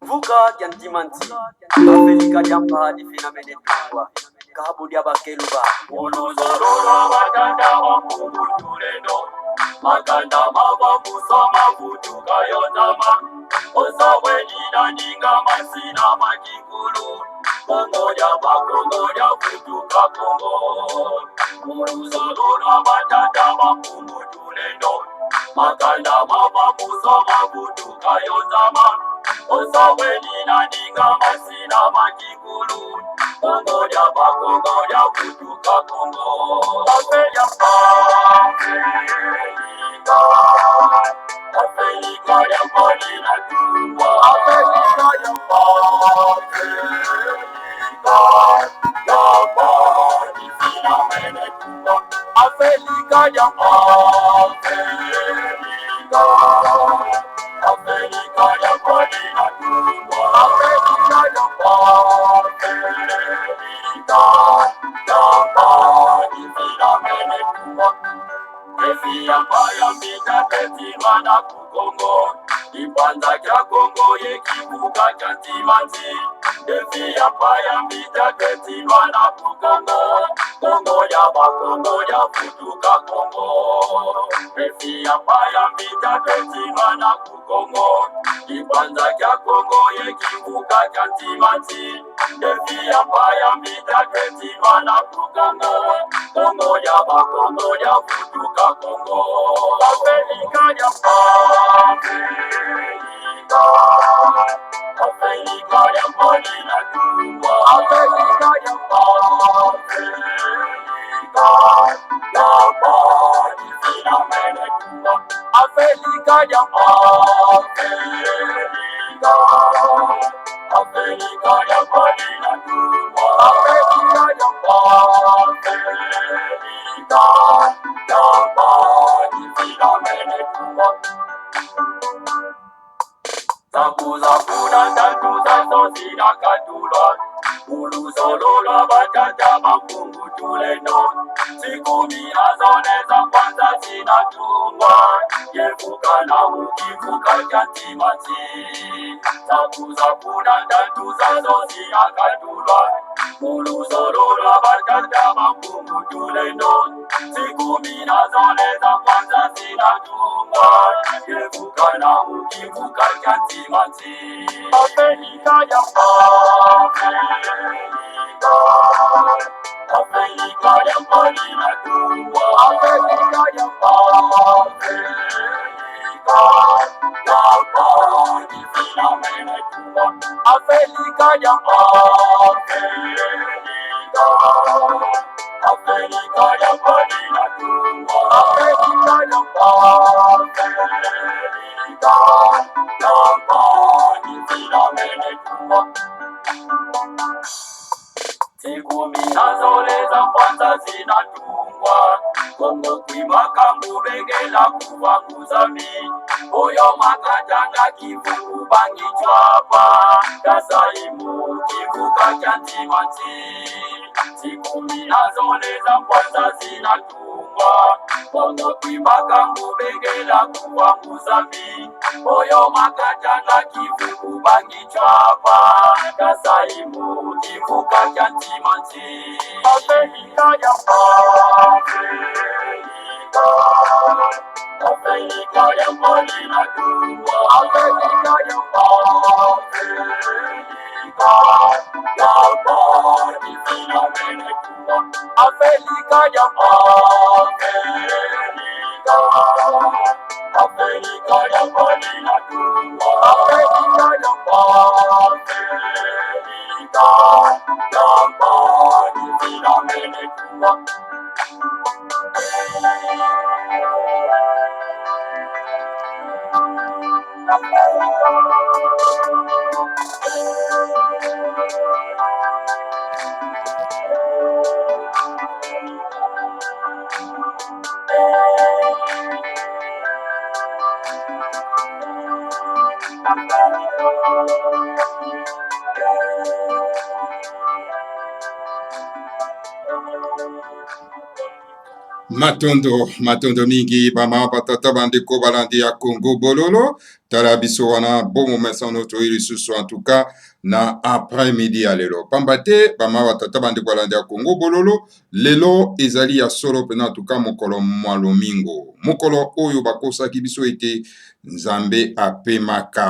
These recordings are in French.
Vuka Yantimanti, Afrika Jampa di Finamene Tua, Kabu Diabakeluba, Uluzorora Watanda wa Kumutuleno, Makanda Mava Musama Futuka Yotama, Osaweni na Ninga Masina Makikulu, Kongo ya Futuka Kongo. Uluzorora Watanda wa Kumutuleno, Makanda Mava Musama Futuka Yotama, Osaweni na Ninga Masina Makikulu, Kongo ya Futuka Kongo. Afrika ya mbali na kubwa. Afrika ya mbali finamene kubwa. Afrika ya Afrika ya mbali na kubwa. Afrika ya Esi ambaya mbita ketima na kukongo, Ipanza kya Kongo ye kibuga kya Ntimanti. Esi ambaya mbita ketima na kukongo, Kongo ya Futuka Kongo. Esi ambaya mbita ketima na kukongo, Ipanza kya Kongo ye kibuga kya Ntimanti. Esi ambaya mbita ketima na kukongo, Kongo ya Futuka Kongo. Afrika ya mbali na kubwa. Afrika ya mbali finamene kubwa. Afrika ya mbali na kubwa. Afrika ya Zakuna tatu zazo zina katulwa, Uluzolola batata makungu tuleno, Sikumi azone za kwanza zinatungwa, Yevuka na ukivuka kya Ntimanti. Zakuna tatu zazo zina katulwa, Uluzolola batata makungu tuleno, Sikumi azone za kwanza zinatungwa, Yevuka na ukivuka kya Ntimanti. Afrika ya mbali na kubwa. Afrika ya mbali finamene kubwa. Afrika ya mbali na kubwa. Afrika ya mbali finamene kubwa. Sikumi azole za kwanza zinatungwa, Kongo kwimaka ngubengela kuva kuzami, Oyo makatanga kivuku bangi chwapa, Kasaimu kivuka kya Ntimanti. Sikumi azole za kwanza zinatungwa, Kongo kwimaka ngubengela kuva kuzami, Oyo makatanga kivuku bangi chwapa, Kasaimu kivuka kya Ntimanti. Afrika ya mbali na kubwa. Afrika ya mbali finamene kubwa. Afrika ya mbali na kubwa. Afrika ya mbali finamene kubwa. Matondo mingi bama batata bandeko balandi ya Congo bololo tala biso wana bon moment sans notre lisusu en tout cas na après-midi ya lelo pambate bama batata bandeko balandi ya Congo bololo lelo ezali ya solo pena en tout cas mokolo mwalomingo mokolo oyo bakosaki biso ete nzambe apemaki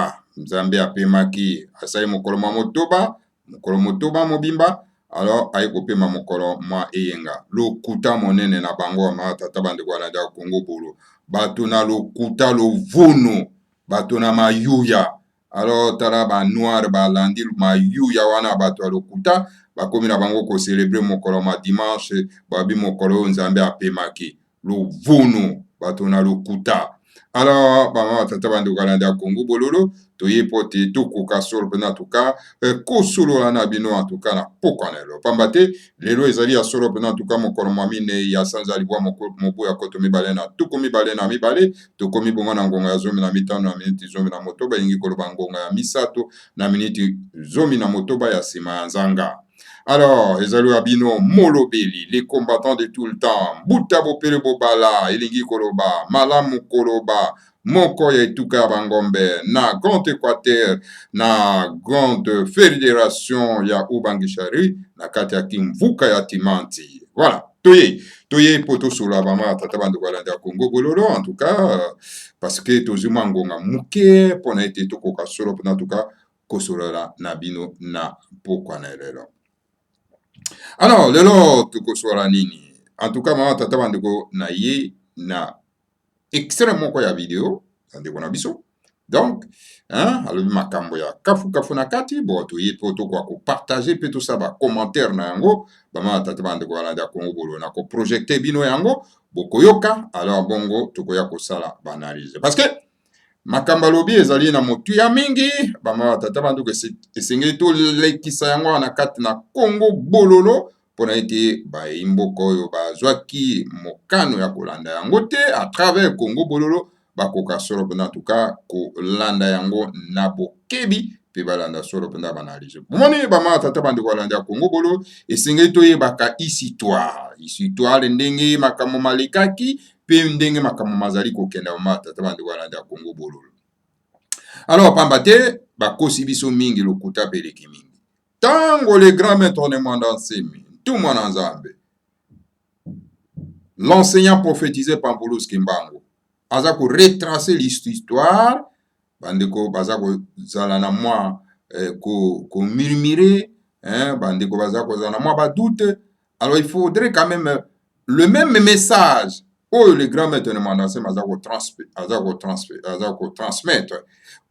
asali mokolo mwa motoba mobimba alors aye kopema mokolo mwa eyenga lokuta monene na bango ma tata bandeko balandi ya Congo bolo bato na lokuta lovunu bato na mayuya alors tala ba noir balandi mayuya wana bato ya lokuta bakomi na bango kocelebre mokolo ma dimanche babi mokolo oyo nzambe apemaki lovunu bato na lokuta alors bama batata bandeko balandi ya Congo bololo toye pote tokoka solo pena tuka kosolola na bino en tout cas na pokwa na lelo pamba te lelo ezali ya solo pena tuka mokolo mwa mine ya sanza libwa mobu ya koto mibale na tuku mibale na mibale tokomi bongo na ngonga ya zomi na mitano na miniti zomi na motoba elingi koloba ngonga ya misato na miniti zomi na motoba ya nsima ya nzanga. Alors, ezali ya bino molobeli, les combattants de tout le temps, buta bopele bobala, elingi koloba, malamu koloba, moko ya etuka ya bangombe, na Grand Équateur, na Grande Fédération ya Ubangishari, na kati ya Kimvuka ya Timanti. Voilà, toye poto solo bama tata bando balandi ya Congo bololo, en tout cas, parce que tozuma ngonga muke, pona ete tokoka solo, pona en tout cas, kosolola na bino na pokwa na lelo. Alors, lelo tokosola nini? En tout cas, mama tata bandeko na ye na extrême moko ya video, bandeko na biso. Donc, alobi makambo ya kafu na kati, bon toye po toko ko partager pe tout ça ba commentaire na yango, mama tata bandeko balandi ya Congo bolo na ko projecter bino yango, bokoyoka, alors bongo tokoya kosala ba analyse. Parce que makambo alobi ezali na motu ya mingi bama tata banduko esengeli tolekisa yango na kati na Congo bololo mpona ete bayimboko oyo bazwaki mokano ya kolanda yango te à travers Congo bololo bakoka solo mpena tuka kolanda yango na bokebi mpe balanda solo mpena banalize bomoni bama tata bandeko balanda ya Congo bololo esengeli toyebaka histoire ndenge makambo malekaki pe ndenge makambo mazali kokenda mama tata bandeko balandi ya Congo bololo. Alors pamba te bakosi biso mingi lokuta peleki mingi tango le grand maître ne mwandansemi tout mwana nzambe l'enseignant prophétisé Pampulus Kimbangu aza ko retracer l'histoire bandeko baza ko zala na mwa ko murmurer bandeko baza ko zala na mwa ba doute. Alors il faudrait quand même le même message oyo le grand maître ne mwandansemi aza ko transmettre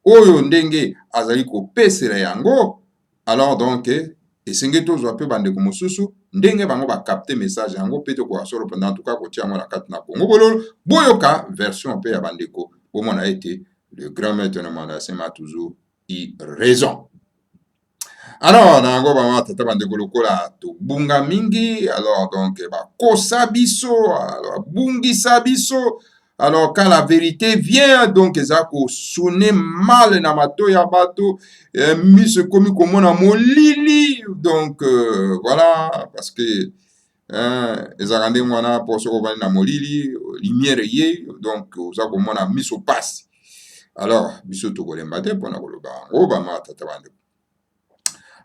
oyo ndenge azali kopesela yango. Alors donc esengeli tozwa mpe bandeko mosusu ndenge bango bakapte message yango mpe tokoka solo pendant en tout cas kotia yango na kati na Congo bololo boyoka version mpe ya bandeko bomona ete le grand maître na Mwandansemi a toujours eu raison. Alors na yango bama tata bandeko lokola tobunga mingi, alors donc bakosa biso, alors bungisa biso. Alors quand la vérité vient, donc eza ko sonner mal na mato ya bato, mise komi komona molili, donc voilà, parce que ezaka ndenge wana poso kobani na molili, lumière ye, donc oza komona miso pasi. Alors biso tokolemba te mpona koloba yango bama tata bandeko.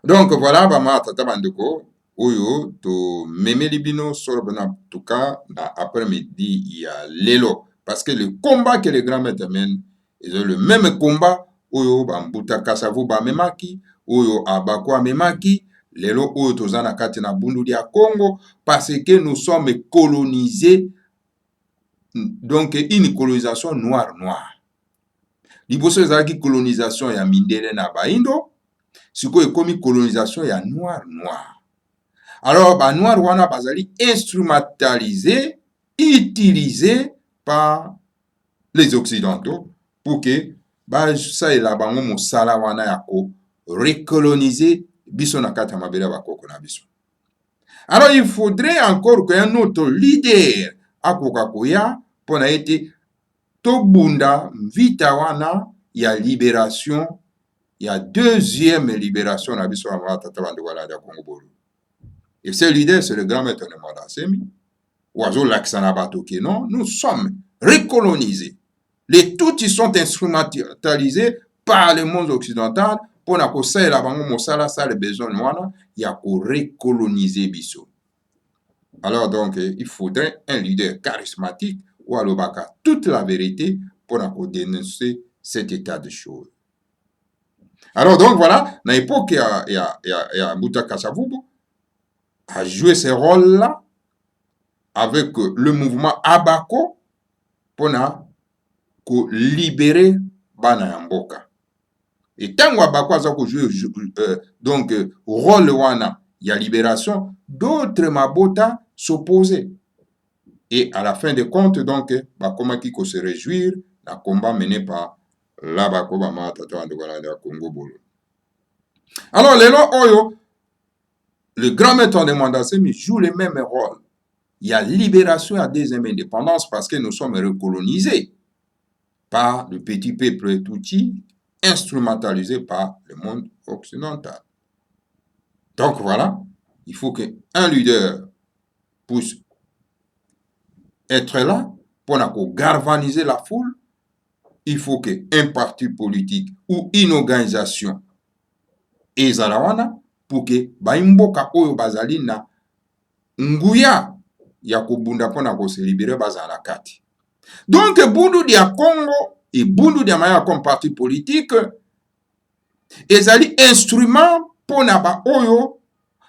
Donc voilà bama tata bandeko oyo to memeli bino solo bana tuka na après-midi ya lelo. Parce que le combat que les grands maîtres mènent est le même combat oyo bambuta kasavu ba memaki, oyo abakwa memaki, lelo oyo tozana kati na bunduli ya Congo, parce que nous sommes colonisés, donc une colonisation noire. Liboso ezalaki colonisation ya mindele na baindo, siko ekomi colonisation ya noir. Alors ba noir wana bazali instrumentalisé, utilisé par les occidentaux pour que ça ela bango mosala wana ya ko recoloniser biso na kati ya mabele bakoko na biso. Alors il faudrait encore qu'un autre leader akoka koya pona ete tobunda vita wana ya libération, ya deuxième libération na biso na tata bande wala ya Congo bolo. Et ce leader c'est le grand maître de Mwandansemi. Oiseau Laxanabato non, nous sommes recolonisés. Les Tutsis sont instrumentalisés par le monde occidental pour na kosalela bango mosala ça le besoin wana ya ko recoloniser biso. Alors donc il faudrait un leader charismatique ou alobaka toute la vérité pour na ko dénoncer cet état de choses. Alors donc voilà, na époque ya Mbuta Kasavubu a joué ce rôle-là avec le mouvement Abako pour na ko libérer bana ya mboka. Et tant Abako aza ko jouer donc rôle wana ya libération, d'autres mabota s'opposaient. Et à la fin de compte donc bakomaki ko se réjouir na combat mené par l'Abako bama tata wandekwana ya Congo Bolo. Alors lelo oyo le grand maître de Mwandasemi joue le même rôle. Il y a libération à deuxième indépendance parce que nous sommes recolonisés par le petit peuple Tutsi, instrumentalisé par le monde occidental. Donc voilà, il faut qu'un leader puisse être là pour galvaniser la foule. Il faut qu'un parti politique ou une organisation ezalawana pour que baimboka oyo bazali na nguya ya kobunda pona ko se libérer bazala kati. Donc bundu dia Congo et bundu dia maya comme parti politique ezali instrument pona ba oyo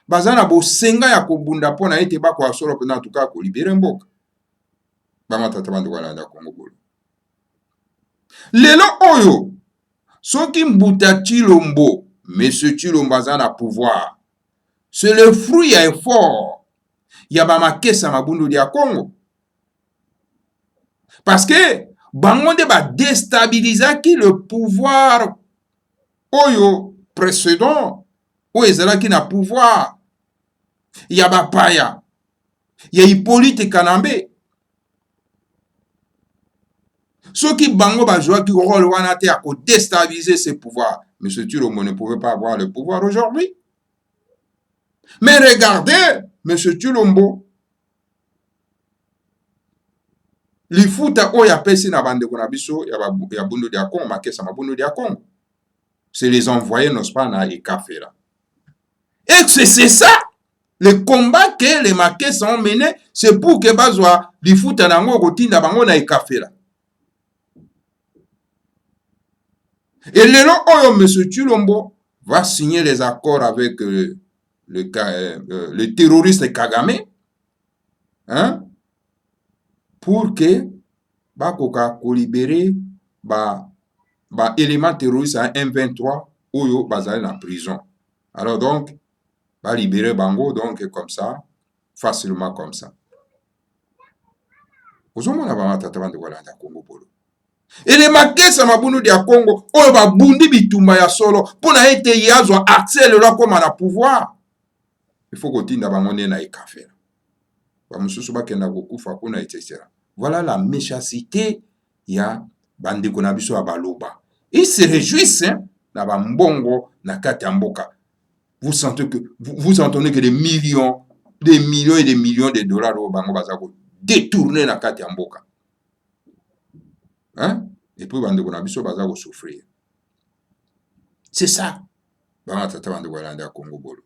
bazana bo senga ya kobunda pona ete ba ko asolo pona tuka ko libérer mboka. Ba matata bandu wala nda Congo bolo. Lelo oyo soki Mbuta Tshilombo Monsieur Tshilombo azana pouvoir, c'est le fruit à effort ya ba makesa mabundu dia Congo. Parce que bangonde ba déstabilisaki le pouvoir oyo précédent ou ezalaki na pouvoir ya ba paya ya Hippolyte Kanambe. Ceux qui bango ba jouaki rôle wana te a déstabiliser ce pouvoir. M. Tshilombo ne pouvait pas avoir le pouvoir aujourd'hui. Mais regardez, M. Tshilombo, lifuta oya pesi na bandeko na biso ya bundu dia Congo, makesa mabundu dia Congo. C'est les envoyer n'est-ce pas na Ikafera. Et c'est ça le combat que les makesa ont mené, c'est pour que bazwa lifuta nango kotinda bango na Ikafera. Et lelo oyo M. Tshilombo va signer les accords avec le terroriste Kagame, hein, pour que bakoka ko libérer ba élément terroriste à M23 oyo bazali na prison. Alors donc va libérer bango donc comme ça facilement comme ça. Ozomona ba matata bande wala nda Congo bolo. Et les makesa mabundu dia Congo oyo ba bundi bitumba ya solo pona ete yazwa accès le là comme na pouvoir. Il faut kotinda bango na Ikafera. Ba mususu bakenda kokufa kuna etc. Voilà la méchanceté ya bandeko na biso ya baloba. Ils se réjouissent na ba mbongo na kati ya mboka. Vous sentez que vous entendez que des millions et des millions de dollars au bango bazako détourner na kati ya mboka. Hein? Et puis bandeko na biso bazako souffrir. C'est ça. Ba tata bandeko ya Congo bolo.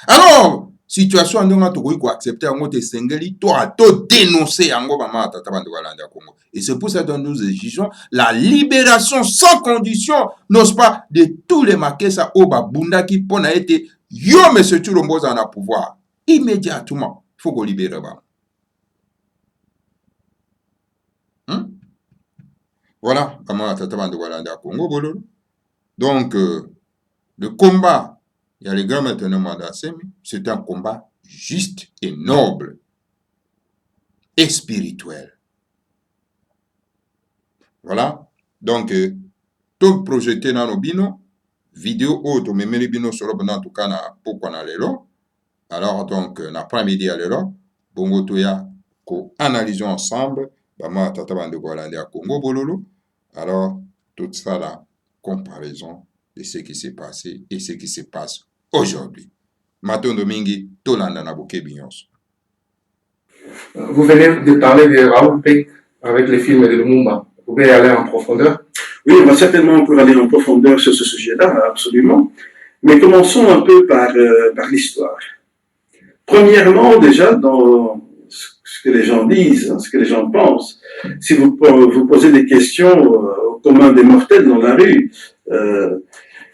Alors, situation ndonga tokoki ko accepter yango te sengeli to dénoncer yango ba tata bandeko ya Congo. Et c'est pour ça que nous exigeons la libération sans condition, n'est-ce pas, de tous les makesa oba bundaki pona ete yo M. Tshilombo za na pouvoir. Immédiatement, il faut qu'on libère ba. Voilà, Congo. Donc, le combat, il y a les grands maintenant Mwandasemi, c'est un combat juste et noble et spirituel. Voilà, donc, tout projeté dans nos binos, vidéo auto, mais les binos sur le en tout cas, pourquoi on a l'élo. Alors, donc, on a pas midi à l'élo, bongo toya, ko analysons ensemble, bama tata bande à Congo bololo. Alors, toute ça, la comparaison de ce qui s'est passé et ce qui se passe aujourd'hui. Maton Domingi, Tolanda Nabuke Binyos. Vous venez de parler de Raoul Peck avec les films de Lumumba. Vous pouvez aller en profondeur? Oui, on va certainement pouvoir aller en profondeur sur ce sujet-là, absolument. Mais commençons un peu par l'histoire. Premièrement, déjà, dans ce que les gens disent, ce que les gens pensent, si vous posez des questions au commun des mortels dans la rue,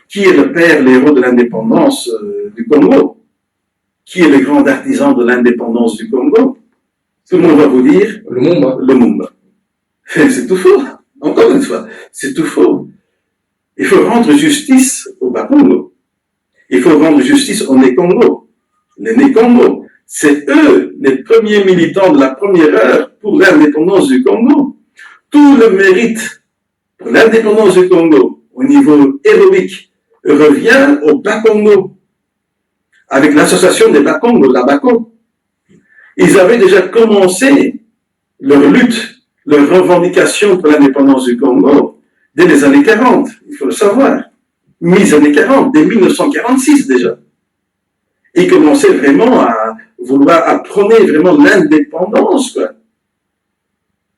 qui est le père, l'héros de l'indépendance du Congo? Qui est le grand artisan de l'indépendance du Congo? Tout le monde va vous dire Lumumba. Lumumba. C'est tout faux. Encore une fois, c'est tout faux. Il faut rendre justice au Bas-Congo. Il faut rendre justice aux Né-Congo. Les Né-Congo, c'est eux les premiers militants de la première heure pour l'indépendance du Congo. Tout le mérite pour l'indépendance du Congo au niveau héroïque revient au Bas-Congo, avec l'association des Bas-Congo, la BACO. Ils avaient déjà commencé leur lutte, leur revendication pour l'indépendance du Congo dès les années 40, il faut le savoir. Mi-années 40, dès 1946 déjà. Ils commençaient vraiment à vouloir à prôner vraiment l'indépendance, quoi,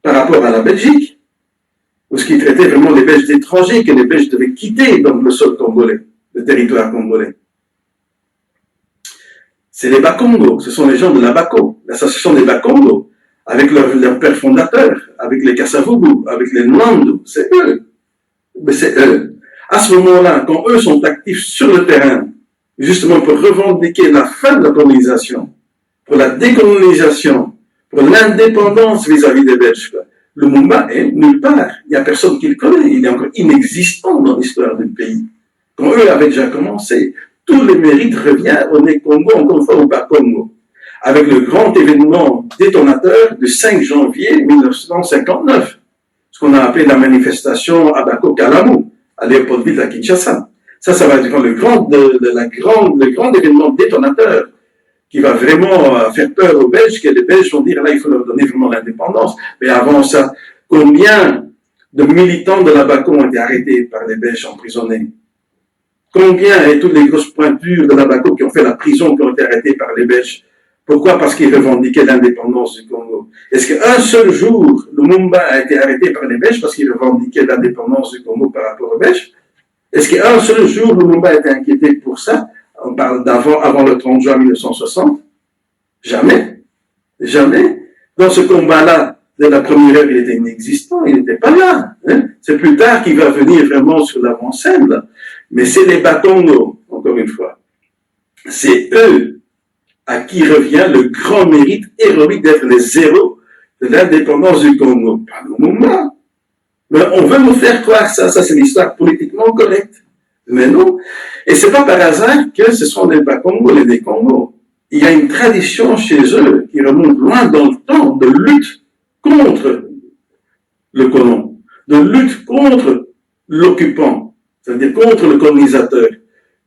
par rapport à la Belgique, où ce qui traitait vraiment les Belges d'étrangers, que les Belges devaient quitter donc le sol congolais, le territoire congolais. C'est les Bas-Congo, ce sont les gens de la BACO, l'association des Bas-Congo, avec leur père fondateur, avec les Kassavubu, avec les Nwandu, c'est eux. Mais c'est eux. À ce moment-là, quand eux sont actifs sur le terrain, justement pour revendiquer la fin de la colonisation, pour la décolonisation, pour l'indépendance vis-à-vis des Belges, le Lumumba est nulle part. Il n'y a personne qui le connaît. Il est encore inexistant dans l'histoire du pays. Quand eux avaient déjà commencé, tout le mérite revient au Né-Congo, encore une fois au Bas-Congo, avec le grand événement détonateur du 5 janvier 1959, ce qu'on a appelé la manifestation à Bako-Kalamu, à Léopoldville, à Kinshasa. Ça va être le grand événement détonateur qui va vraiment faire peur aux Belges, que les Belges vont dire, là, il faut leur donner vraiment l'indépendance. Mais avant ça, combien de militants de la BACO ont été arrêtés par les Belges emprisonnés? Combien et toutes les grosses pointures de la BACO qui ont fait la prison, qui ont été arrêtés par les Belges? Pourquoi? Parce qu'ils revendiquaient l'indépendance du Congo. Est-ce qu'un seul jour, Lumumba a été arrêté par les Belges parce qu'il revendiquait l'indépendance du Congo par rapport aux Belges? Est-ce qu'un seul jour, Lumumba a été inquiété pour ça? On parle avant le 30 juin 1960. Jamais. Jamais. Dans ce combat-là, dès la première heure, il était inexistant, il n'était pas là. Hein? C'est plus tard qu'il va venir vraiment sur l'avant-scène, là. Mais c'est les Bakongo, encore une fois. C'est eux à qui revient le grand mérite héroïque d'être les héros de l'indépendance du Congo. Pas Lumumba. Mais on veut nous faire croire ça c'est l'histoire politiquement correcte. Mais non. Et c'est pas par hasard que ce sont les Bas-Congo, les Né-Congo. Il y a une tradition chez eux qui remonte loin dans le temps de lutte contre le colon, de lutte contre l'occupant, c'est-à-dire contre le colonisateur,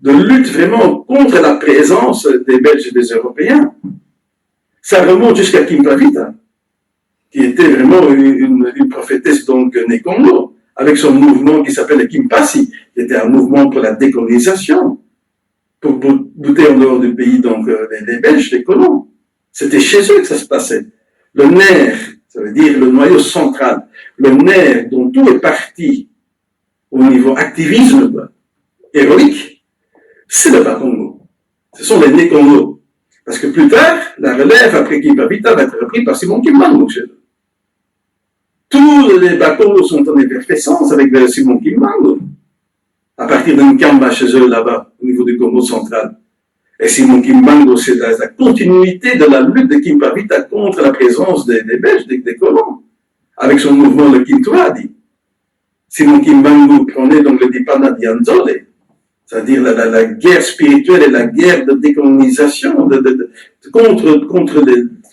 de lutte vraiment contre la présence des Belges et des Européens. Ça remonte jusqu'à Kimpavita, qui était vraiment une prophétesse donc Né-Congo, avec son mouvement qui s'appelle le Kimpasi, qui était un mouvement pour la décolonisation, pour bouter en dehors du pays donc les Belges, les colons. C'était chez eux que ça se passait. Le nerf, ça veut dire le noyau central, le nerf dont tout est parti au niveau activisme héroïque, c'est le Bas-Congo. Ce sont les Né-Congo. Parce que plus tard, la relève après Kimpavita va être reprise par Simon Kimbangu chez eux. Tous les Bas-Congo sont en effervescence avec Simon Kimbangu, à partir d'un Kamba chez eux là-bas, au niveau du Congo central. Et Simon Kimbangu, c'est la continuité de la lutte de Kimpavita contre la présence des Belges, des colons, avec son mouvement le Kintouadi. Simon Kimbangu prenait donc le Dipana Dianzole, c'est-à-dire la guerre spirituelle et la guerre de décolonisation contre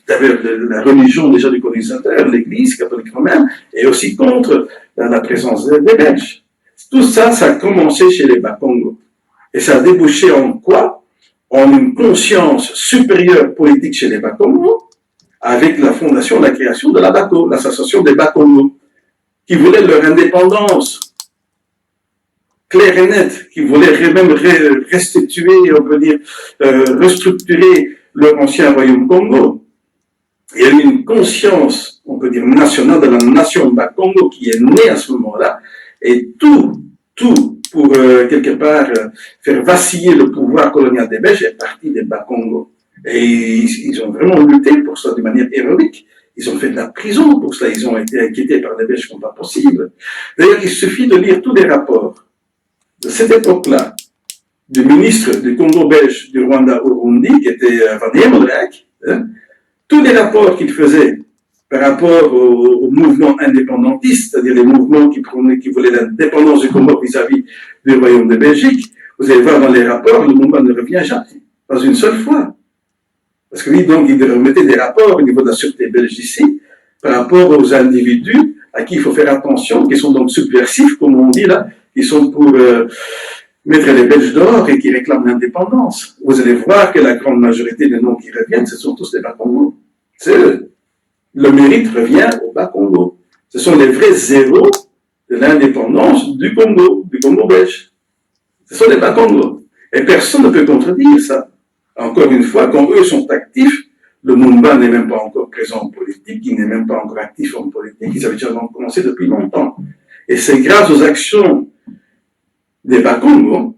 la religion déjà du colonisateur, l'Église catholique romaine, et aussi contre la présence des Belges. Tout ça, ça a commencé chez les Bas-Congo. Et ça a débouché en quoi? En une conscience supérieure politique chez les Bas-Congo, avec la fondation, la création de la BACO, l'association des Bas-Congo, qui voulait leur indépendance claire et nette, qui voulait même restituer, on peut dire, restructurer leur ancien royaume Congo. Il y a eu une conscience, on peut dire, nationale de la nation Bakongo qui est née à ce moment-là, et tout pour quelque part faire vaciller le pouvoir colonial des Belges est parti des Bakongo. Et ils ont vraiment lutté pour ça de manière héroïque. Ils ont fait de la prison pour cela. Ils ont été inquiétés par les Belges comme pas possible. D'ailleurs, il suffit de lire tous les rapports de cette époque-là, du ministre du Congo belge du Rwanda au Burundi, qui était Van Hemelrijk, hein, tous les rapports qu'il faisait par rapport au mouvement indépendantiste, c'est-à-dire les mouvements qui voulaient l'indépendance du Congo vis-à-vis du Royaume de Belgique, vous allez voir dans les rapports, le mouvement ne revient jamais, pas une seule fois. Parce que lui, donc, il remettait des rapports au niveau de la sûreté belge ici, par rapport aux individus à qui il faut faire attention, qui sont donc subversifs, comme on dit là, qui sont pour mettre les Belges dehors et qui réclament l'indépendance. Vous allez voir que la grande majorité des noms qui reviennent, ce sont tous des Bakongo. C'est eux. Le mérite revient au Bas-Congo. Ce sont les vrais héros de l'indépendance du Congo belge. Ce sont les Bas-Congo. Et personne ne peut contredire ça. Encore une fois, quand eux sont actifs, le Mumba n'est même pas encore présent en politique, il n'est même pas encore actif en politique, ils avaient déjà commencé depuis longtemps. Et c'est grâce aux actions des Bakongo,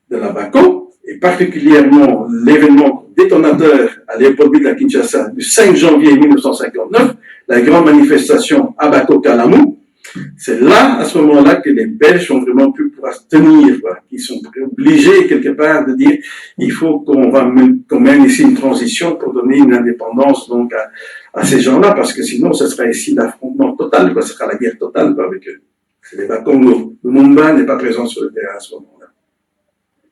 de la Bako, et particulièrement l'événement détonateur à Léopoldville à Kinshasa du 5 janvier 1959, la grande manifestation à Bako-Kalamou, c'est là, à ce moment-là, que les Belges ont vraiment pu pouvoir tenir, quoi, qu'ils sont obligés, quelque part, de dire, il faut qu'on mène ici une transition pour donner une indépendance, donc, à ces gens-là, parce que sinon, ce sera ici l'affrontement total, quoi, ce sera la guerre totale, quoi, avec eux. C'est les Bakongo. Le Mumba n'est pas présent sur le terrain à ce moment-là.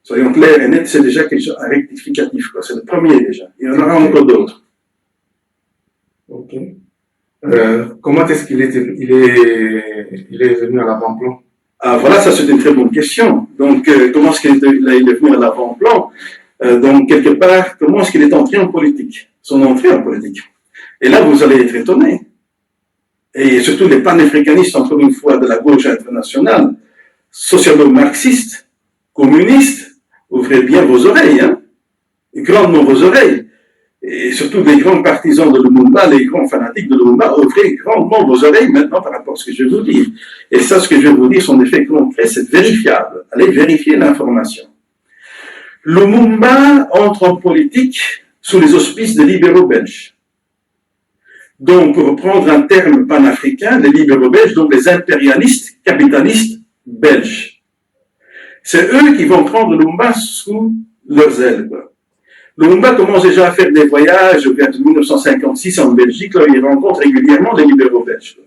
Soyons clairs et nets, c'est déjà quelque chose, un rectificatif, quoi. C'est le premier, déjà. Il y en aura encore d'autres. Ok. Comment est-ce qu'il est venu à l'avant-plan? Ah, voilà, ça c'est une très bonne question. Donc, comment est-ce qu'il est venu à l'avant-plan? Donc, quelque part, comment est-ce qu'il est entré en politique? Son entrée en politique. Et là, vous allez être étonné. Et surtout les panafricanistes, encore une fois, de la gauche internationale, socialo-marxistes, communistes, ouvrez bien vos oreilles, hein, grandement vos oreilles. Et surtout les grands partisans de Lumumba, les grands fanatiques de Lumumba, ouvrez grandement vos oreilles maintenant par rapport à ce que je vais vous dire. Et ça, ce que je vais vous dire sont des faits concrets, c'est vérifiable. Allez vérifier l'information. Lumumba entre en politique sous les auspices des libéraux belges. Donc, pour reprendre un terme panafricain, les libéraux belges, donc les impérialistes, capitalistes belges. C'est eux qui vont prendre Lumumba sous leurs ailes, quoi. Lumumba commence déjà à faire des voyages vers 1956 en Belgique, là, il rencontre régulièrement les libéraux belges.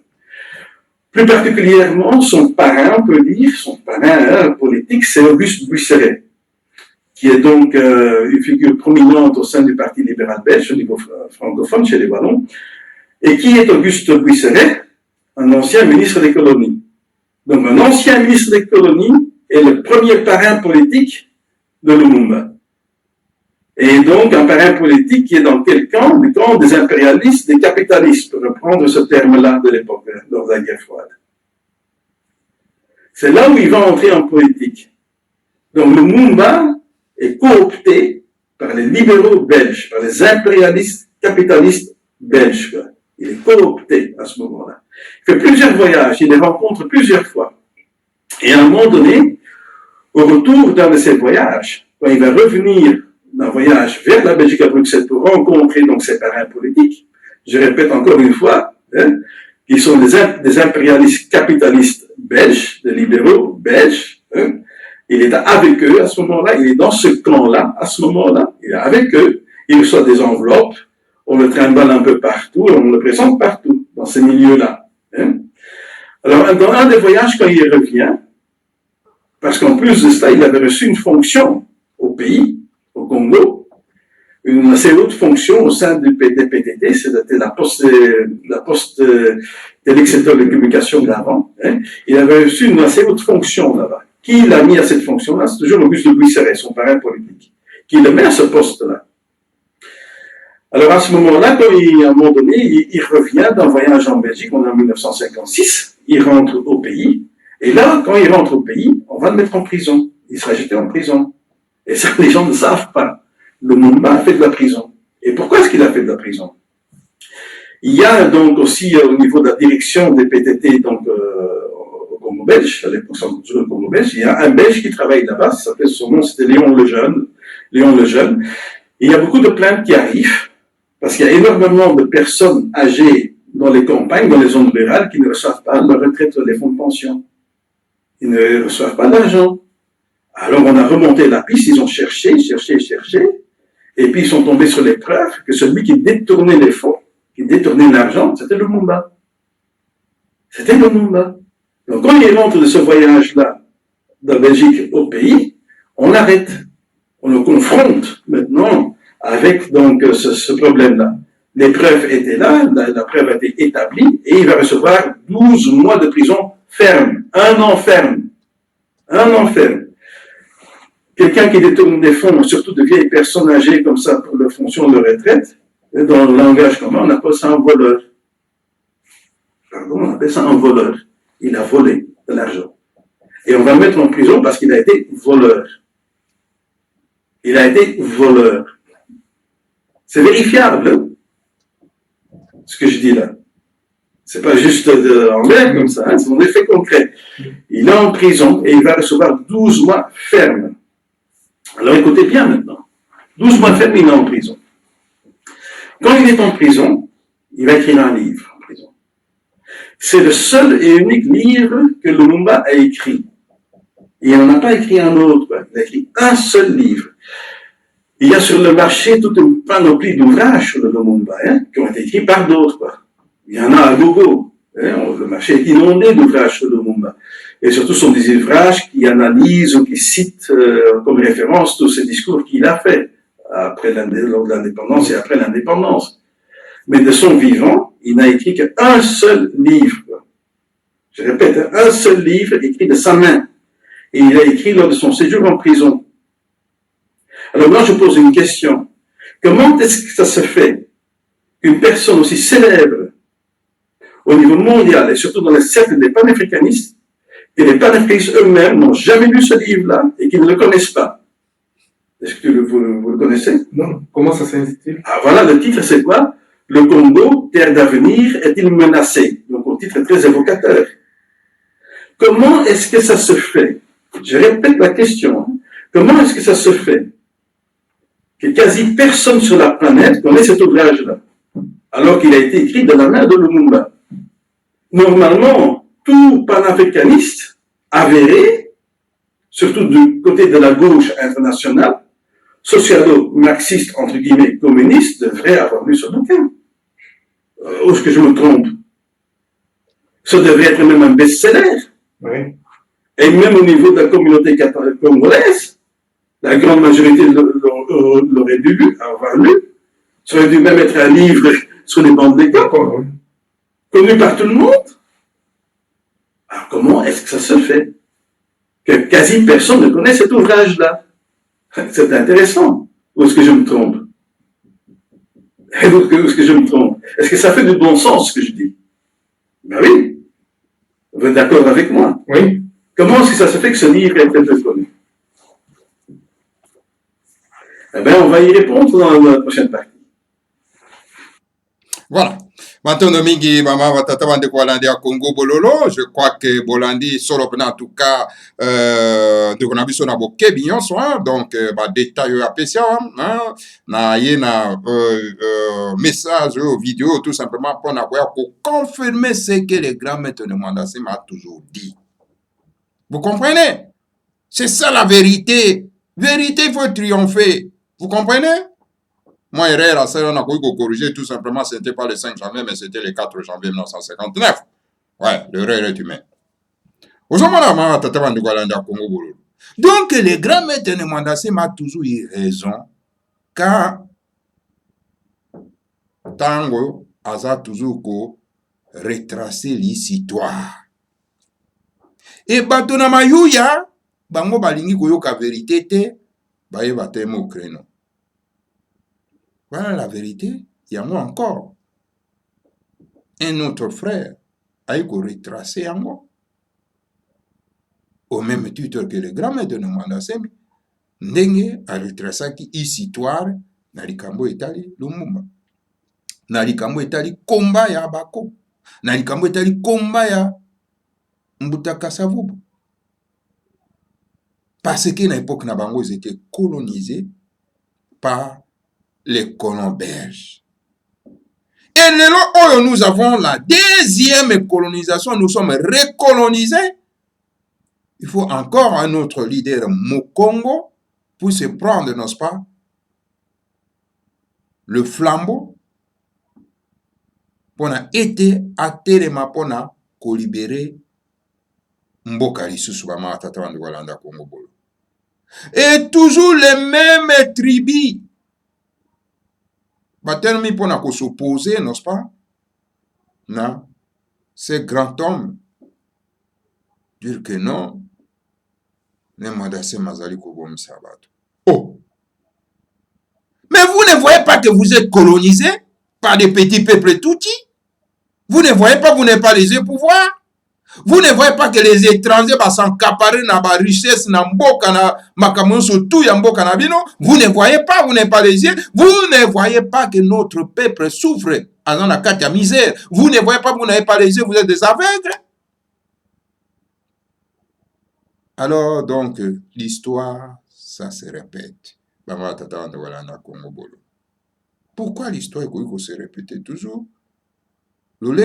Plus particulièrement, son parrain, on peut dire, son parrain politique, c'est Auguste Buisseret, qui est donc une figure prominente au sein du Parti libéral belge, au niveau francophone, chez les Wallons. Et qui est Auguste Buisseret? Un ancien ministre des colonies. Donc, un ancien ministre des colonies est le premier parrain politique de Lumumba. Et donc, un parrain politique qui est dans quel camp? Le camp des impérialistes, des capitalistes, pour reprendre ce terme-là de l'époque, lors de la guerre froide. C'est là où il va entrer en politique. Donc, le Lumumba est coopté par les libéraux belges, par les impérialistes capitalistes belges, quoi. Il est coopté à ce moment-là. Il fait plusieurs voyages, il les rencontre plusieurs fois. Et à un moment donné, au retour d'un de ces voyages, quand il va revenir d'un voyage vers la Belgique à Bruxelles pour rencontrer donc ses parrains politiques, je répète encore une fois, hein, qui sont des impérialistes capitalistes belges, des libéraux belges, hein, il est avec eux à ce moment-là, il est dans ce camp-là à ce moment-là, il est avec eux, il reçoit des enveloppes, on le trimballe un peu partout, on le présente partout, dans ces milieux-là. Hein. Alors, dans un des voyages, quand il revient, parce qu'en plus de cela, il avait reçu une fonction au pays, au Congo, une assez haute fonction au sein du PTT, c'était la poste téléxecteur de communication de l'avant. Hein. Il avait reçu une assez haute fonction là-bas. Qui l'a mis à cette fonction-là? C'est toujours Auguste Buisseret, son parrain politique, qui le met à ce poste-là. Alors à ce moment-là, à un moment donné, il revient d'un voyage en Belgique, on est en 1956, il rentre au pays, et là, quand il rentre au pays, on va le mettre en prison. Il sera jeté en prison. Et ça, les gens ne savent pas. Le Lumumba a fait de la prison. Et pourquoi est-ce qu'il a fait de la prison? Il y a donc aussi au niveau de la direction des PTT, donc au Congo belge, à l'époque, au Congo belge, il y a un Belge qui travaille là-bas, son nom c'était Léon Lejeune. Et il y a beaucoup de plaintes qui arrivent, parce qu'il y a énormément de personnes âgées dans les campagnes, dans les zones rurales, qui ne reçoivent pas leur retraite les fonds de pension. Ils ne reçoivent pas d'argent. Alors on a remonté la piste, ils ont cherché, et puis ils sont tombés sur les preuves que celui qui détournait les fonds, qui détournait l'argent, c'était Lumumba. C'était Lumumba. Donc quand il rentre de ce voyage-là, de Belgique au pays, on l'arrête. On le confronte maintenant avec donc ce problème-là. Les preuves étaient là, la preuve a été établie, et il va recevoir 12 mois de prison ferme. 1 an ferme. 1 an ferme. Quelqu'un qui détourne des fonds, surtout de vieilles personnes âgées comme ça pour leur fonction de retraite, dans le langage commun, on appelle ça un voleur. Pardon, on appelle ça un voleur. Il a volé de l'argent. Et on va le mettre en prison parce qu'il a été voleur. Il a été voleur. C'est vérifiable, hein, ce que je dis là. C'est pas juste en l'air comme ça, hein, c'est des faits concrets. Il est en prison et il va recevoir 12 mois ferme. Alors écoutez bien maintenant. 12 mois ferme, il est en prison. Quand il est en prison, il va écrire un livre en prison. C'est le seul et unique livre que Lumumba a écrit. Et il n'en a pas écrit un autre, quoi. Il a écrit un seul livre. Il y a sur le marché toute une panoplie d'ouvrages sur le Lumumba, hein, qui ont été écrits par d'autres, quoi. Il y en a à gogo. Hein, le marché est inondé d'ouvrages sur le Lumumba. Et surtout, ce sont des ouvrages qui analysent ou qui citent comme référence tous ces discours qu'il a faits lors de l'indépendance et après l'indépendance. Mais de son vivant, il n'a écrit qu'un seul livre. Je répète, un seul livre écrit de sa main. Et il a écrit lors de son séjour en prison. Alors moi, je pose une question. Comment est-ce que ça se fait qu'une personne aussi célèbre au niveau mondial, et surtout dans les cercles des panafricanistes, que les panafricanistes eux-mêmes n'ont jamais lu ce livre-là et qu'ils ne le connaissent pas? Est-ce que vous le connaissez? Non. Comment ça s'intitule? Ah voilà, le titre c'est quoi? Le Congo, terre d'avenir, est-il menacé? Donc un titre très évocateur. Comment est-ce que ça se fait? Je répète la question. Hein. Comment est-ce que ça se fait que quasi personne sur la planète connaît cet ouvrage-là, alors qu'il a été écrit de la main de Lumumba? Normalement, tout panafricaniste avéré, surtout du côté de la gauche internationale, socialo-marxiste, entre guillemets, communiste, devrait avoir lu ce bouquin. Ou est-ce que je me trompe? Ça devrait être même un best-seller. Oui. Et même au niveau de la communauté congolaise, la grande majorité l'aurait dû avoir lu. Ça aurait dû même être un livre sur les bancs de l'école, connu par tout le monde. Alors comment est-ce que ça se fait que quasi personne ne connaît cet ouvrage-là? C'est intéressant. Ou est-ce que je me trompe? Est-ce que je me trompe? Est-ce que ça fait du bon sens, ce que je dis? Ben oui. Vous êtes d'accord avec moi? Oui. Comment est-ce que ça se fait que ce livre est très connu? Eh bien, on va y répondre dans la prochaine partie. Voilà. Maintenant, mingi mama watata bande kwa landi ya Congo bololo. Je crois que Bolandi solo en tout cas de on a vu son aboké bignon soin donc ba détail apprécié hein na yena message vidéo tout simplement pour n'avoir confirmer ce que le grand maître de Mwandasi m'a toujours dit. Vous comprenez? C'est ça la vérité. Vérité, il faut triompher. Vous comprenez? Moi, erreur, à ça, on a corrigé tout simplement, ce n'était pas le 5 janvier, mais c'était le 4 janvier 1959. Ouais, l'erreur est humaine. Donc, le grand maître de Mwandasi m'a toujours eu raison quand Tango a toujours retracé l'histoire. Et Batona Mayuya, bango balingi koyoka vérité te, baye batemo au créneau. Voilà la vérité. Il y a moi encore. Un autre frère a eu retracé en moi. Au même titre que le grand-mère de Mwandasi, Ndenge a retracé qui histoire na likambo etali Lumumba. na likambo etali komba ya bako, na likambo etali komba ya Mbuta Kasavubu. Parce que na époque na bango, ils étaient colonisés par les colons belges. Et là, nous avons la deuxième colonisation, nous sommes recolonisés. Il faut encore un autre leader, Mokongo, pour se prendre, n'est-ce pas, le flambeau, pour été atterrema pour libérer Mboka lisusu ba matata bandu Walanda Congo bolo. Et toujours les mêmes tribus. Batelmi pour s'opposer, n'est-ce pas, na ces grands hommes, dire que non, ne madase mazali kobomi sabato. Oh! Mais vous ne voyez pas que vous êtes colonisé par des petits peuples toutis? Vous ne voyez pas, vous n'avez pas les pouvoirs? Vous ne voyez pas que les étrangers s'encaparer dans la richesse, dans mboka, na makamonso tout ya mboka na bino? Vous ne voyez pas, vous n'avez pas les yeux? Vous ne voyez pas que notre peuple souffre dans la carte à misère? Vous ne voyez pas, vous n'avez pas les yeux, vous êtes des aveugles? Alors, donc, l'histoire, ça se répète. Pourquoi l'histoire est se répète toujours? On dit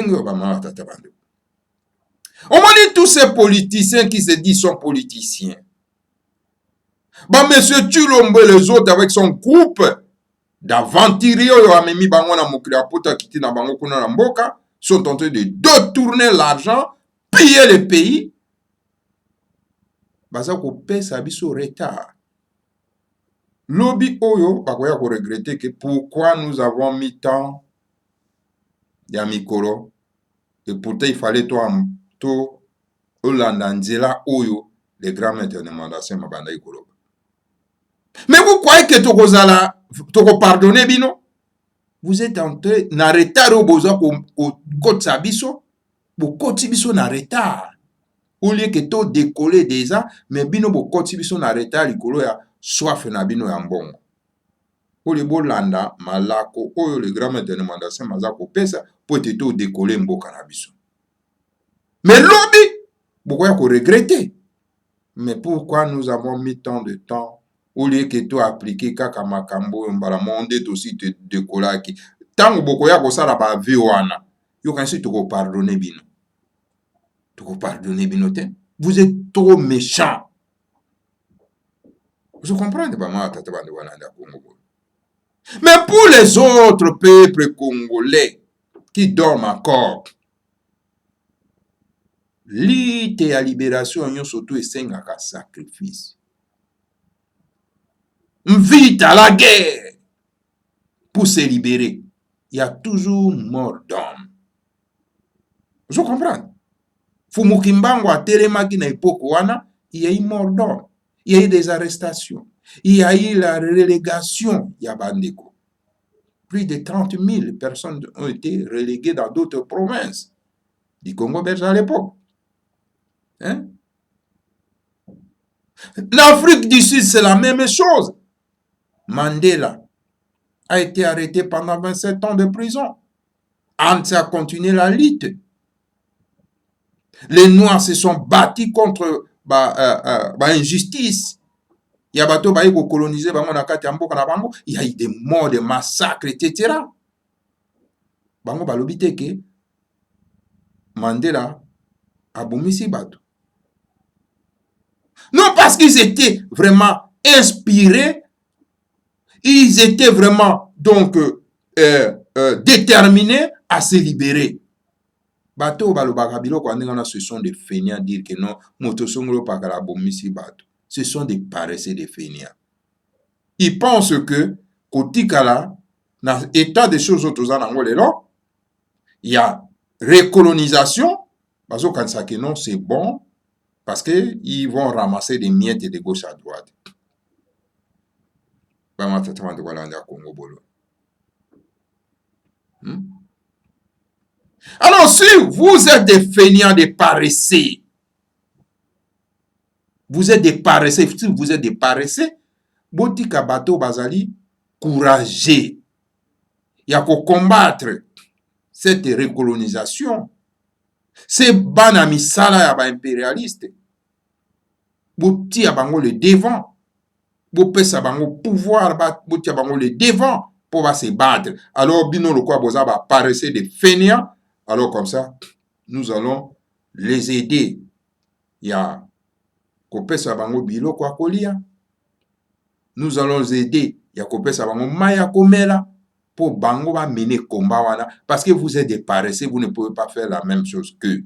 tous ces politiciens qui se disent sont politiciens. Bah, monsieur Tulombe, les autres avec son groupe d'aventuriers, sont en train de détourner l'argent, piller le pays. Bah, ça paie sa biso retard. Lobby Oyo, bah, quoi, regretter que pourquoi nous avons mis tant ya mikolo, et pourtant il fallait toi Olandanzela Oyo, les grands maîtres de mandation mabanda ikolo. Mais vous croyez que toko pardonner bino? Vous êtes en train na retard au besoin au côté sabiso, au côté biso na retard. Au lieu que to décoller déjà, mais bino bo côté biso na retard ikolo ya soif na bino ya mbongo. Au lieu bolanda malako oyo les grands maîtres de mandation mazako pesa pour te to décoller mboka na biso. Mais lobby, pourquoi il faut regretter? Mais pourquoi nous avons mis tant de temps au lieu que tu appliquer kaka makambo mbala monde aussi te décoller? Tant que beaucoup ya ça la ba viwana, yo kan si to pardonner bino. To pardonner bino te. Vous êtes trop méchants. Vous comprenez pas moi tata bande Walanda Congo. Mais pour les autres peuples congolais qui dorment encore, l'ité à libération yon surtout et sengaka sacrifice. Vite à la guerre pour se libérer. Il y a toujours mort d'homme. Vous comprenez? Fumukimbango a Telemaki na époque wana, il y a eu mort d'homme. Il y a eu des arrestations. Il y a eu la relégation Yabandeko. Plus de 30 000 personnes ont été reléguées dans d'autres provinces du Congo belge à l'époque. Hein? L'Afrique du Sud, c'est la même chose. Mandela a été arrêté pendant 27 ans de prison. Hans a continué la lutte. Les Noirs se sont battus contre injustice. Il y a bateau pour coloniser il y a eu des morts, des massacres, etc. Bango balobite ke Mandela a bomisi bateau. Non parce qu'ils étaient vraiment inspirés, ils étaient vraiment donc déterminés à se libérer. Bateau balobaka biloko andengana, ce sont des feignants dire que non, motosongolo pakala bomisi bateau. Ce sont des paresseux, des feignants. Ils pensent que kotikala dans l'état des choses autres en Angola, il y a recolonisation parce que non, c'est bon parce que ils vont ramasser des miettes de gauche à droite. Alors si vous êtes des feignants, des paresseux, vous êtes des paresseux, si vous êtes des paresseux, Botika Bato Bazali, courageux. il y a qu'à combattre cette recolonisation. C'est bana misala ya ba impérialiste. Bouti à bango le devant. Bopesa bango pouvoir, bouti à bango le devant pour se battre. Alors, bino le quoi boza va paraître des fainéants. Alors comme ça, nous allons les aider. Il y a kopesa bango bilo kwa kolia. Nous allons les aider. Il y a kopesa bango maya komela pour bango va mener combat wana parce que vous êtes des paresseux, vous ne pouvez pas faire la même chose qu'eux.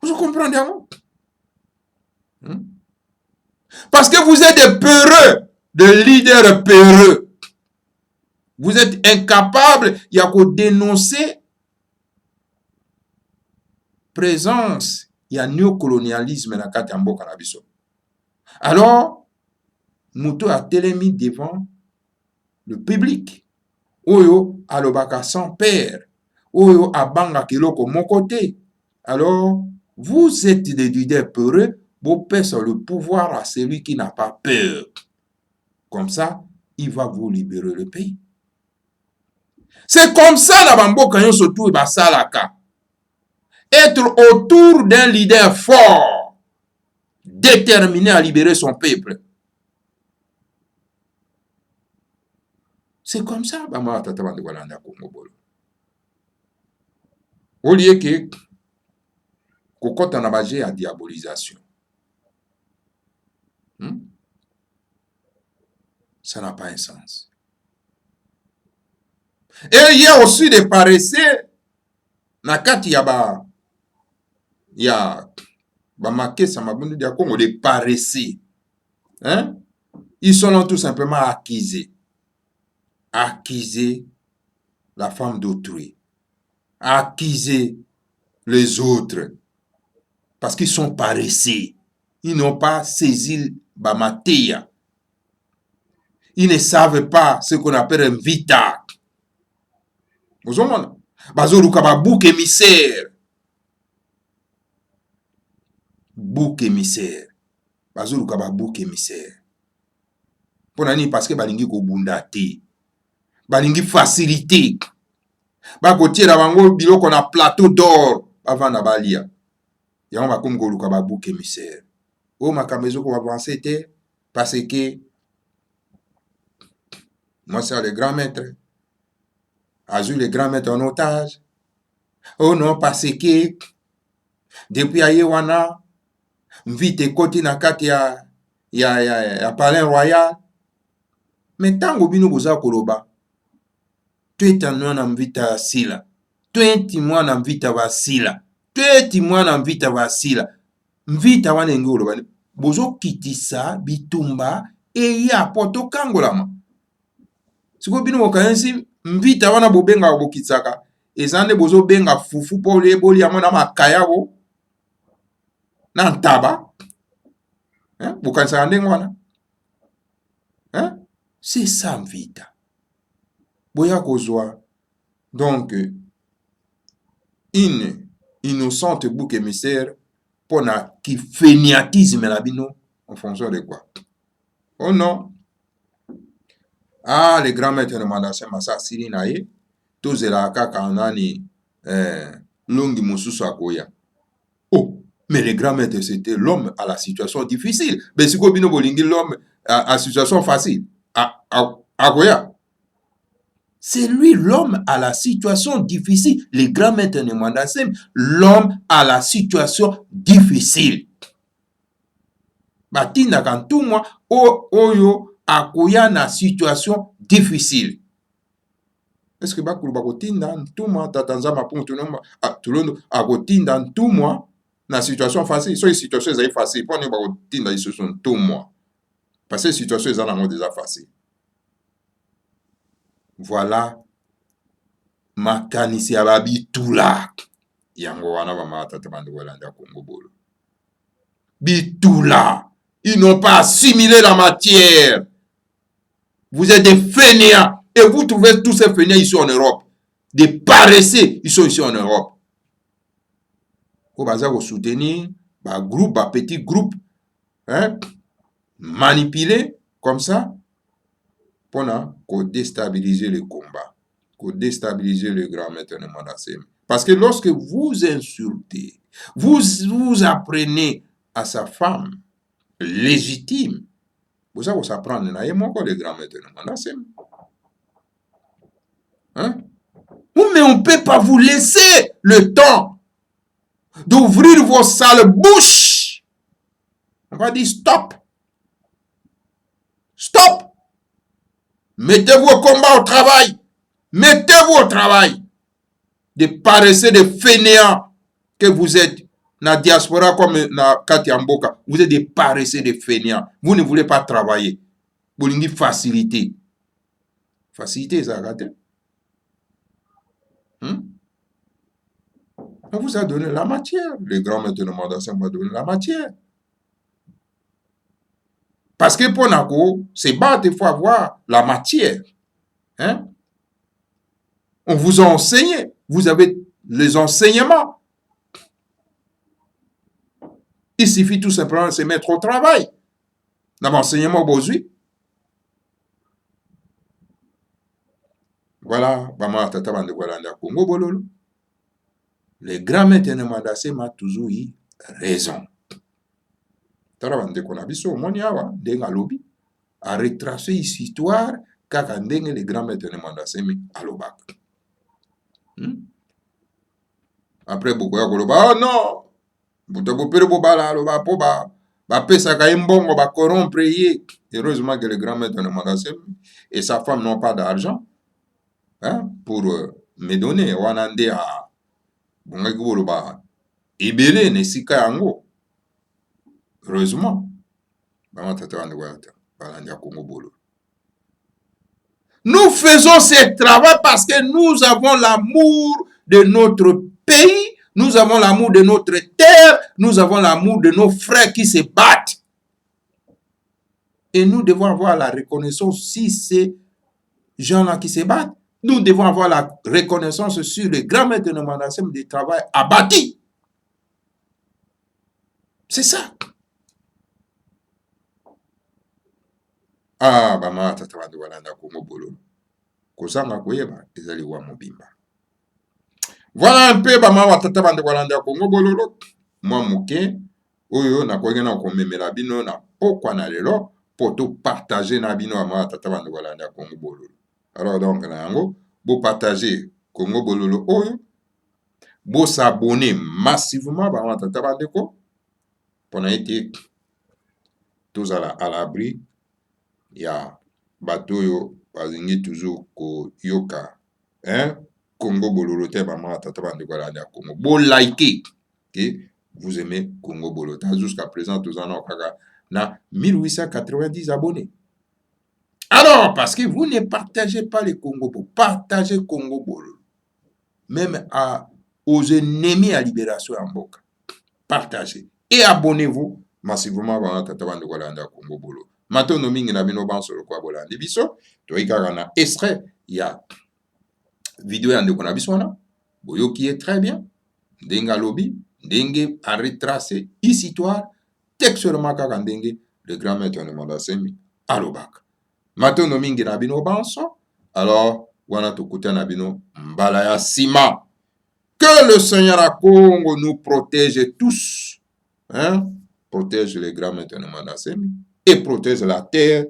Vous comprenez hein? Parce que vous êtes des peureux, des leaders peureux. Vous êtes incapables, il y a qu'à dénoncer présence, il y a néocolonialisme dans la Katambo Canabiso. Alors, Mouto a télémis devant le public. Oyo alobaka sans père. Oyo abanga kiloko mon côté. Alors, vous êtes des leaders peureux, vous pèsez le pouvoir à celui qui n'a pas peur. Comme ça, il va vous libérer le pays. C'est comme ça, la bambo kanyo surtout basalaka. Être autour d'un leader fort, déterminé à libérer son peuple. C'est comme ça, bama tata bande walanda Congo bolo. Au lieu que kokota na baje à diabolisation. Ça n'a pas un sens. Et il y a aussi des paresseux. Nakati yaba ya bamake samabundu dia Congo des paresseux. Hein? Ils sont là tout simplement acquisés. Acquiser la femme d'autrui. Acquiser les autres. Parce qu'ils sont paresseux. Ils n'ont pas saisi bamateya. Ils ne savent pas ce qu'on appelle un vita. Vous comprenez? Bazoluka ba bouc émissaire. Bouc émissaire. Bazoluka ba bouc émissaire. Ponani parce que balingi ko bundate. Balingi facilité. Ba kotiera bango biloko na plateau d'or avant na balia. Yango ba comme goluka ba bouc émissaire. O makamezo ko avancer te parce que moi c'est le grand maître. Azul le grand maître en otage. Oh non, parce que depuis Ayewana, vite koti na kati ya palais royal. Mais tango bino boza koloba. Tweta nwana mvita sila. Twenti mwana mvita wasila. Tweti mwana mvita wasila. Mvita wana ngi oloba. Bozo kitisa bitumba eya poto kangolama. Siko bino bokansi mvita wana bobenga bokitsaka. Ezande bozo benga fufu pole boli amona makaya bo. Na ntaba. Hein? Bokansa ndenge wana. Hein? C'est ça mvita. Boya kozwa. Donc une innocente bouc émissaire pour na qui fainéantisme la bino en fonction de quoi? Oh non. Ah, les grands maîtres de Mandasem Massa Siri naye, tous la kaka anani longi mususu akoya. Oh, mais les grands maîtres c'était l'homme à la situation difficile. Mais si bino bolingi l'homme à situation facile. Akoya. C'est lui l'homme à la situation difficile. Les grands maîtres de Mandasem, l'homme à la situation difficile. Batinda kantu moi oyo akoya na situation difficile. Est-ce que bakulu bakotinda ntuma tatanzama pour tulondo akotinda ntuma na situation facile? So situation est facile, pour ne bakotinda ils se sont ntuma. Parce que situation est en déjà facile. Voilà makanisi ya babitula yango wana bamata tabandi walanda Congo bolo. Bitula, ils n'ont pas assimilé la matière. Vous êtes des fainéants. Et vous trouvez tous ces fainéants ici en Europe. Des paresseux, ils sont ici en Europe. Vous allez soutenir un groupe, un petit groupe, hein, manipulé comme ça, pour déstabiliser le combat, pour déstabiliser le grand maître de Mandassem. Parce que lorsque vous insultez, vous apprenez à sa femme légitime, vous allez apprendre à le grand maître de Mandassem. Hein? Mais on ne peut pas vous laisser le temps d'ouvrir vos sales bouches. On va dire stop. Stop. Mettez-vous au combat, au travail. Mettez-vous au travail. Des paresseux, des fainéants que vous êtes. Dans la diaspora comme dans Katiamboka, vous êtes des paresseux, des fainéants. Vous ne voulez pas travailler. Vous voulez facilité. Facilité, ça a raté. On vous a donné la matière. Le grand maître de Mandassem vous a donné la matière. Parce que pour Nako, c'est battre, il faut avoir la matière. Hein? On vous a enseigné. Vous avez les enseignements. Il suffit tout simplement de se mettre au travail. Dans l'enseignement aujourd'hui. Voilà, le grand maître de Mandassem a toujours eu raison. A retracé l'histoire car le grand maître de Mandassem à l'Obak. Après, beaucoup de gens oh non, heureusement que le grand maître de Mandassem et sa femme n'ont pas d'argent. Hein, pour me donner wanande a bongaki boloba ebele ne sika yango heureusement bama tata wande wata balanda Congo bolo. Nous faisons ce travail parce que nous avons l'amour de notre pays, nous avons l'amour de notre terre, nous avons l'amour de nos frères qui se battent. Et nous devons avoir la reconnaissance si ces gens-là qui se battent. Nous devons avoir la reconnaissance sur le grand maître de Mandassem du travail abattu. C'est ça. Ah, bama tata de walanda Congo bolo. Kozanga koyeba ezali wa mobimba. Voilà un peu bama tata de walanda Congo bolo. Moi muke oyo na koyena ko memela bino na pokwa na lelo pour tout partager na bino ama tata de walanda Congo bolo. Alors donc, vous partagez Congo Bololo Oyo, vous s'abonnez massivement pour être tous à l'abri. Il y a Batoyo, Bazingi toujours ko Yoka, hein, Congo Bololo te maman tata de Guaranda Congo. Vous likez, que vous aimez Congo Bololo. Jusqu'à présent, tous en ont 1890 abonnés. Alors, parce que vous ne partagez pas les Congo, vous partagez Congo Bolo. Même aux ennemis à Libération en Boka. Partagez. Et abonnez-vous massivement à Tataban de Gualanda Congo Bolo. Maintenant, nous avons un sur le quoi Bolandi Biso. Tu as extrait. Il y a vidéo de Konabiswana. Boyo qui est très bien. Denga lobby. Dengue a retracé. Histoire. Textuellement, Dengue, le grand maître de Mandassem à l'Obak. Mato no mingi na bino banso, alors wana tokuta na bino mbala ya sima. Que le Seigneur à Congo nous protège tous, hein? Protège les grands maîtres de Mandassem et protège la terre.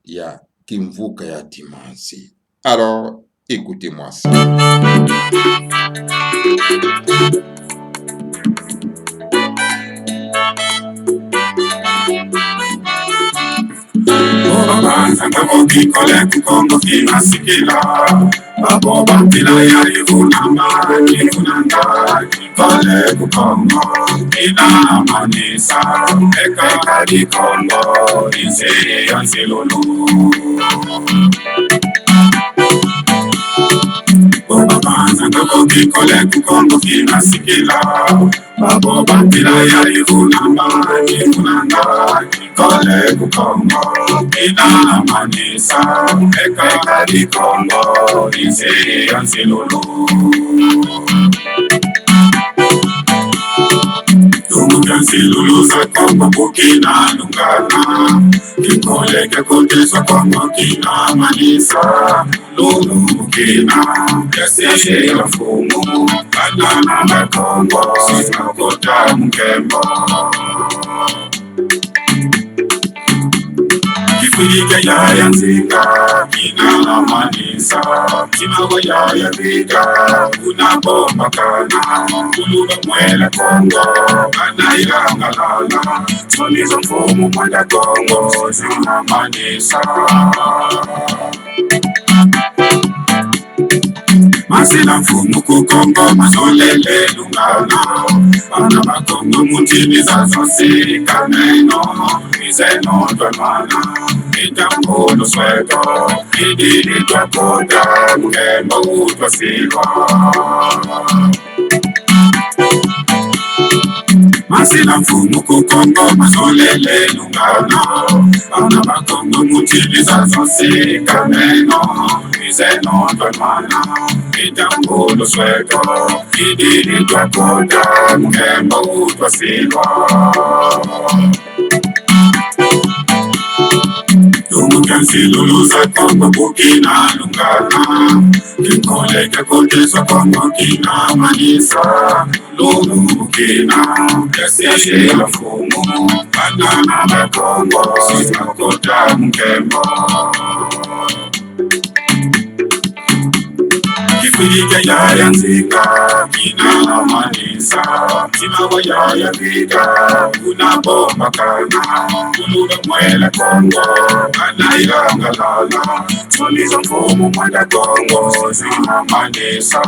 Ya Kimvuka ya Timansi. Alors, écoutez-moi ça. Santa Moki collect Congo Kinasikila Babo Bambila Yari Funamba Kifunanda Collect Congo Kina Manisa Eka di Congo Ise Ansilulu Santa Moki collect Congo Kinasikila Babo Bambila Yari Funamba Kifunanda Collect Congo Ina Manisa Eka di Congo Ise Ansilulu Tumukansilulu za Congo Bukina Lungana Kiko Kikoleke koteso Kongo kina manisa Lulu kina Kese la fumu Banana na Kongo Sina kota mkembo Kifurike ya yanzika Kina la manisa Kina wa ya vika Kuna bomba kana Kuluga mwele Kongo Anaira ngalala Solizo mfumu mwenda Kongo Zina manisa Masila mfumu kukongo mazolele lungana Bana bakongo mutini za zosi kameno Izeno dwemana Ijambulu sweto Idini twakoda Mkembo utwasiwa Masila mfumu kukongo mazolele lungana Bana bakongo mutini za zosi kameno Izeno dwemana Ijambulu sweto Idini twakoda Mkembo utwasiwa Tumukansi luluza Kongo bukina lungana Kikoleke koteso Kongo kina manisa Lulu kina Kese la fumu Banana na Kongo Sina kota mkembo Kifurike ya yanzika Kina manisa Kina wa ya vika Kuna bomba kana Kuluga mwele Kongo Anaira ngalala Solizo mfumu mwenda Kongo Zina manisa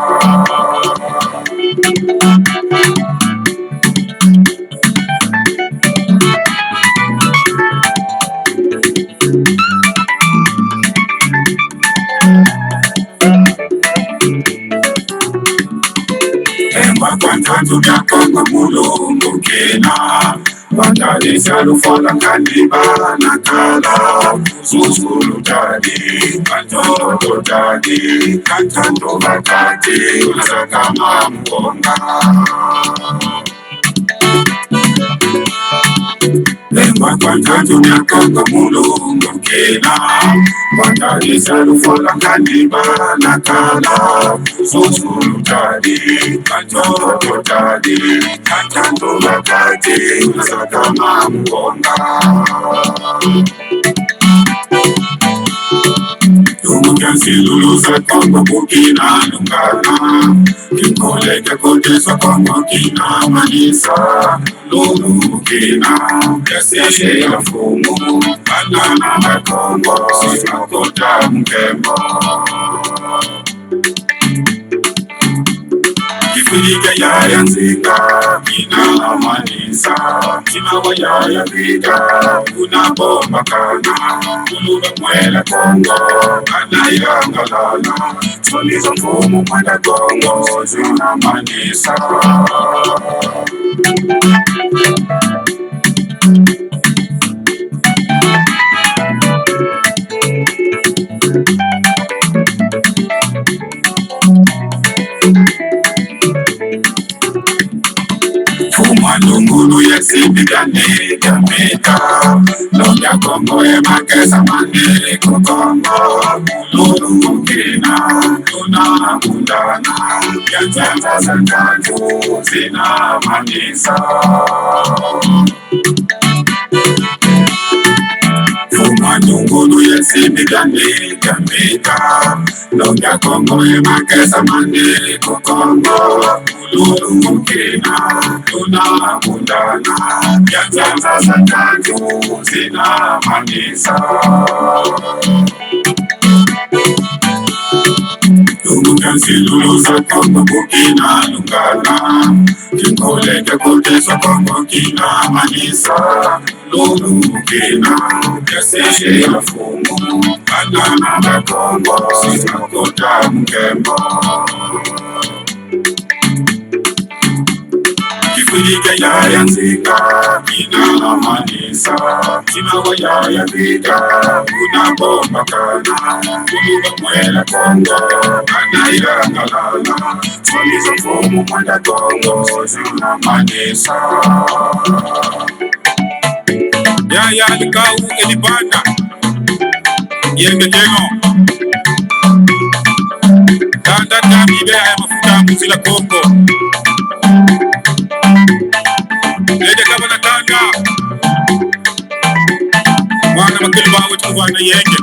Kwantantu ya Kongo mulungu kina Watadi salufola kaniba na kala Susulu tadi, kantoto tadi Kantanto bakati, unasakama mkonga Lengwa kwantantu ya Kongo mulungu kina Watadi salufola kaniba na kala Susulu tadi, kantoto tadi Kantanto bakati, unasakama mkonga Tumukansi luluza Kongo bukina lungana Kikoleke koteso Kongo kina manisa Lulu kina Kese la fumu Banana na Kongo Sina kota mkembo Kifurike ya yanzika Kina manisa Kina wa ya vika Kuna bomba kana Kuluga mwele Kongo Anaira ngalala Solizo mfumu mwenda Kongo Zina manisa Fumanungulu yesibigani kamika Lonya Kongo makesa mani kukongo Mululu kina Tuna mundana Yanzanza zantantu Zina manisa Fumanungulu yesibigani kamika Lonya Kongo makesa mani kukongo Mululu kina Tuna mundana Yanzanza zantantu Zina manisa Tumukansi luluza Kongo bukina lungana Kikoleke koteso Kongo kina manisa Lulu kina Kese la fumu Banana na Kongo Sina kota mkembo Kifurike ya yanzika Kina manisa Kina wa ya vika Kuna bomba kana Kuluga mwele Kongo Anaira ngalala Solizo mfumu mwenda Kongo Zina manisa Ya likau elibanda yenge teno tanda tambi be ay mafuta muzila Kongo lede kabana tanda wana makili bawe tukwana yenge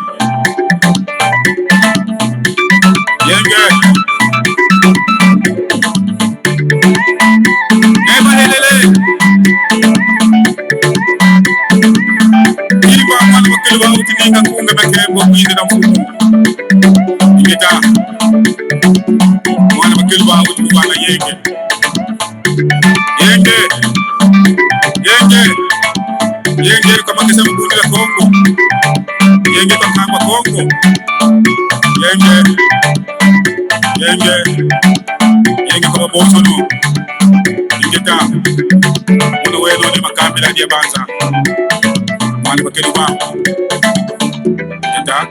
eba lelele iba wana makili bawe tininga kunga mekembo kwinde na mfumu ingeta wana makili bawe tukwana yenge yenge kama kesa mbundi la Kongo yenge kakamba Kongo yenge kama bosono ingeta uno weno ni makambila dia banza mwana bakeli ba ingeta